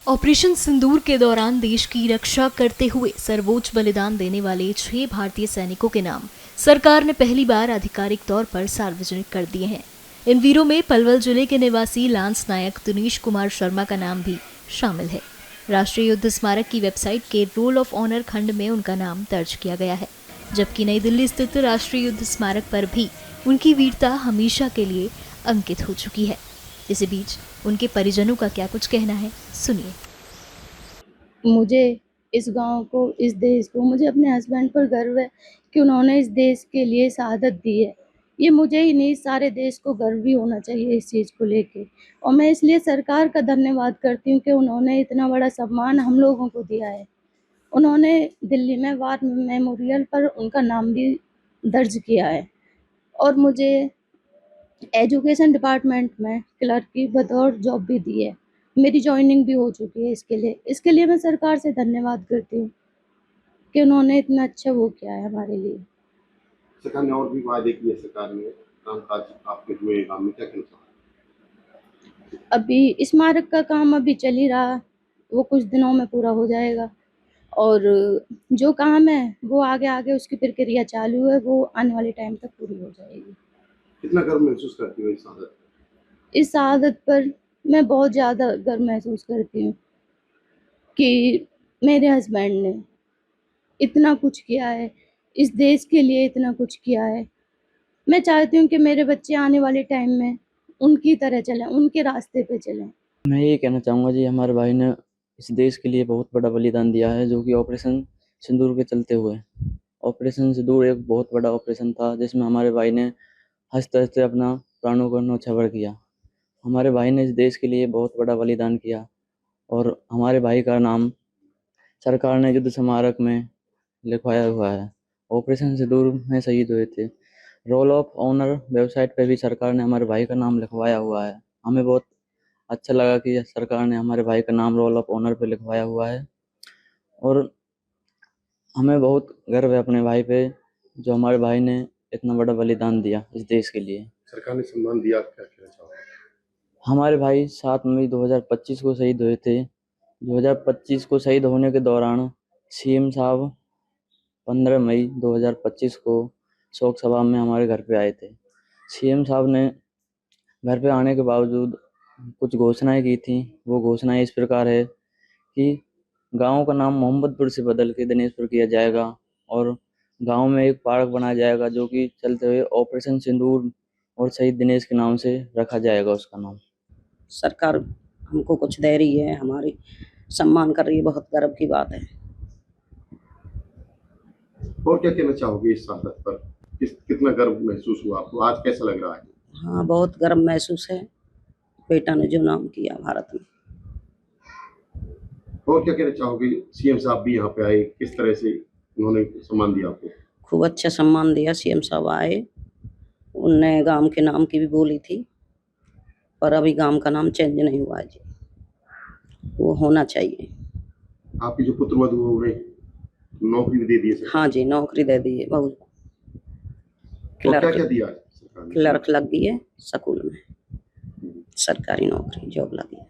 Operation सिंदूर के दौरान देश की रक्षा करते हुए सर्वोच्च बलिदान देने वाले 6 भारतीय सैनिकों के नाम सरकार ने पहली बार आधिकारिक तौर पर सार्वजनिक कर दिए हैं। इन वीरों में पलवल जिले के निवासी लांस नायक दिनेश कुमार शर्मा का नाम भी शामिल है। राष्ट्रीय युद्ध स्मारक की वेबसाइट के रोल ऑफ ऑनर खंड में उनका नाम दर्ज किया गया है, जबकि नई दिल्ली स्थित राष्ट्रीय युद्ध स्मारक पर भी उनकी वीरता हमेशा के लिए अंकित हो चुकी है। इसी बीच उनके परिजनों का क्या कुछ कहना है, सुनिए। मुझे इस गांव को, इस देश को, मुझे अपने हस्बैंड पर गर्व है कि उन्होंने इस देश के लिए शहादत दी है। ये मुझे ही नहीं, सारे देश को गर्व भी होना चाहिए इस चीज़ को लेके। और मैं इसलिए सरकार का धन्यवाद करती हूँ कि उन्होंने इतना बड़ा सम्मान हम लोगों को दिया है। उन्होंने दिल्ली में वार मेमोरियल पर उनका नाम भी दर्ज किया है और मुझे एजुकेशन डिपार्टमेंट में क्लर्क की बतौर जॉब भी दी है। मेरी जॉइनिंग भी हो चुकी है। इसके लिए मैं सरकार से धन्यवाद करती हूँ कि उन्होंने इतना अच्छा वो किया है हमारे लिए। सरकार ने और भी वादे किए, सरकार ने कामकाज आपके हुए काम में क्या कहना चाहते? अभी स्मारक का काम अभी चल ही रहा, वो कुछ दिनों में पूरा हो जाएगा और जो काम है वो आगे उसकी प्रक्रिया चालू है, वो आने वाले टाइम तक पूरी हो जाएगी। कितना गर्व महसूस करती हो इस शहादत? इस शहादत पर मैं बहुत ज़्यादा गर्व महसूस करती हूँ कि मेरे हस्बैंड ने इतना कुछ किया है, इस देश के लिए इतना कुछ किया है। मैं चाहती हूँ कि मेरे बच्चे आने वाले टाइम में उनकी तरह चलें, उनके रास्ते पे चलें। मैं ये कहना चाहूँगा जी, हमारे भाई ने इस देश के लिए बहुत बड़ा बलिदान दिया है, जो कि ऑपरेशन सिंदूर के चलते हुए। ऑपरेशन सिंदूर एक बहुत बड़ा ऑपरेशन था जिसमें हमारे भाई ने हंसते-हंसते अपना प्राणों को न्योछावर किया। हमारे भाई ने इस देश के लिए बहुत बड़ा बलिदान किया और हमारे भाई का नाम सरकार ने युद्ध स्मारक में लिखवाया हुआ है। ऑपरेशन सिंदूर में शहीद हुए थे। रोल ऑफ ऑनर वेबसाइट पे भी सरकार ने हमारे भाई का नाम लिखवाया हुआ है। हमें बहुत अच्छा लगा कि सरकार ने हमारे भाई का नाम रोल ऑफ ऑनर पे लिखवाया हुआ है और हमें बहुत गर्व है अपने भाई पे, जो हमारे भाई ने इतना बड़ा बलिदान दिया इस देश के लिए। सरकार ने सम्मान दिया, क्या कहना चाहोगे? हमारे भाई 7 मई 2025 को शहीद हुए थे। 2025 को शहीद होने के दौरान सीएम साहब 15 मई 2025 को शोक सभा में हमारे घर पे आए थे। सीएम साहब ने घर पे आने के बावजूद कुछ घोषणाएं की थी। वो घोषणाएं इस प्रकार है कि गांव का नाम मोहम्मदपुर से बदल के दिनेशपुर किया जाएगा और गांव में एक पार्क बनाया जाएगा जो कि चलते हुए ऑपरेशन सिंदूर और शहीद दिनेश के नाम से रखा जाएगा उसका नाम। सरकार हमको कुछ दे रही है, हमारी सम्मान कर रही है, बहुत गर्व की बात है। और क्या कहना चाहोगे इस शहादत पर? कितना गर्व महसूस हुआ आपको? आज कैसा लग रहा है? हाँ, बहुत गर्व महसूस है, बेटा ने जो नाम किया भारत में। और क्या कहना चाहोगे? सीएम साहब भी यहाँ पे आए, किस तरह से उन्होंने सम्मान दिया आपको? खूब अच्छा सम्मान दिया। सीएम साहब आए, उनने गांव के नाम की भी बोली थी, पर अभी गांव का नाम चेंज नहीं हुआ है जी, वो होना चाहिए। आपकी जो पुत्रवधू है उन्हें नौकरी दे दी है? हाँ जी, नौकरी दे दी है बहू को। क्या क्या दिया सरकार ने? क्लर्क लग गई है स्कूल में, सरकारी नौकरी जॉब लगी है।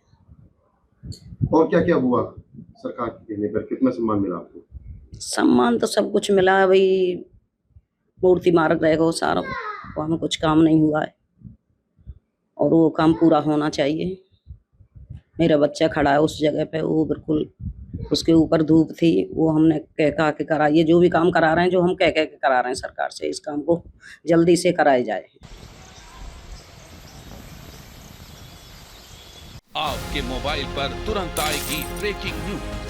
और क्या क्या हुआ सरकार के कहने पर? कितना सम्मान मिला आपको? सम्मान तो सब कुछ मिला है भाई, मूर्ति मार्ग रहेगा वो सारा, वो हमें कुछ काम नहीं हुआ है और वो काम पूरा होना चाहिए। मेरा बच्चा खड़ा है उस जगह पे, वो बिल्कुल उसके ऊपर धूप थी, वो हमने कह के कराइए। जो भी काम करा रहे हैं, जो हम कह के करा रहे हैं सरकार से, इस काम को जल्दी से कराया जाए। आपके मोबाइल पर तुरंत आएगी ब्रेकिंग न्यूज।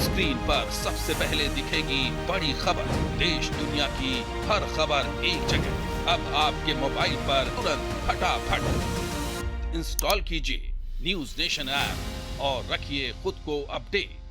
स्क्रीन पर सबसे पहले दिखेगी बड़ी खबर। देश दुनिया की हर खबर एक जगह। अब आपके मोबाइल पर तुरंत फटाफट इंस्टॉल कीजिए न्यूज नेशन ऐप और रखिए खुद को अपडेट।